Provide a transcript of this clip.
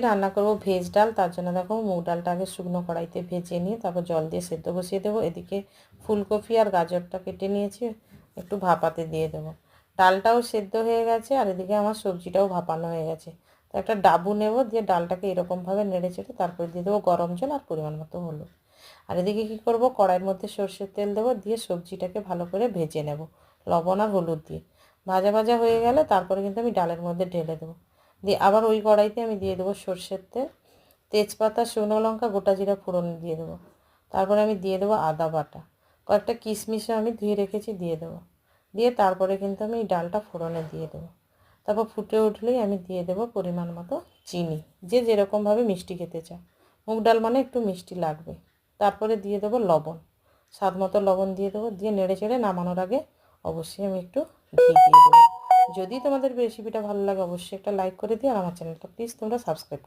রান্না করব ভেজ ডাল। তার জন্য দেখো মুগ ডালটা আগে শুকনো কড়াইতে ভেজে নিয়ে তারপর জল দিয়ে সেদ্ধ বসিয়ে দেবো। এদিকে ফুলকপি আর গাজরটা কেটে নিয়েছি, একটু ভাপাতে দিয়ে দেবো। ডালটাও সেদ্ধ হয়ে গেছে আর এদিকে আমার সবজিটাও ভাপানো হয়ে গেছে। তো একটা ডাবু নেব, দিয়ে ডালটাকে এরকমভাবে নেড়ে চেড়ে তারপরে দিয়ে দেবো গরম জল আর পরিমাণ মতো হলুদ। আর এদিকে কী করব, কড়াইয়ের মধ্যে সর্ষের তেল দেবো, দিয়ে সবজিটাকে ভালো করে ভেজে নেব লবণ আর হলুদ দিয়ে। ভাজা ভাজা হয়ে গেলে তারপরে কিন্তু আমি ডালের মধ্যে ঢেলে দেবো। দিয়ে আবার ওই কড়াইতে আমি দিয়ে দেবো সর্ষের তেল, তেজপাতা, শুকনো লঙ্কা, গোটা জিরা ফোড়ন দিয়ে দেবো। তারপরে আমি দিয়ে দেবো আদা বাটা, কয়েকটা কিশমিশও আমি ধুয়ে রেখেছি দিয়ে দেবো। দিয়ে তারপরে কিন্তু আমি এই ডালটা ফোড়নে দিয়ে দেবো। তারপর ফুটে উঠলেই আমি দিয়ে দেবো পরিমাণ মতো চিনি, যে যেরকমভাবে মিষ্টি খেতে চায়। মুগ ডাল মানে একটু মিষ্টি লাগবে। তারপরে দিয়ে দেবো লবণ, স্বাদ মতো লবণ দিয়ে দেবো। দিয়ে নেড়ে চেড়ে নামানোর আগে অবশ্যই আমি একটু ঘি দিয়ে দেবো। যদি তোমাদের রেসিপিটা ভালো লাগে অবশ্যই একটা লাইক করে দিও, আর আমার চ্যানেলটা প্লিজ তোমরা সাবস্ক্রাইব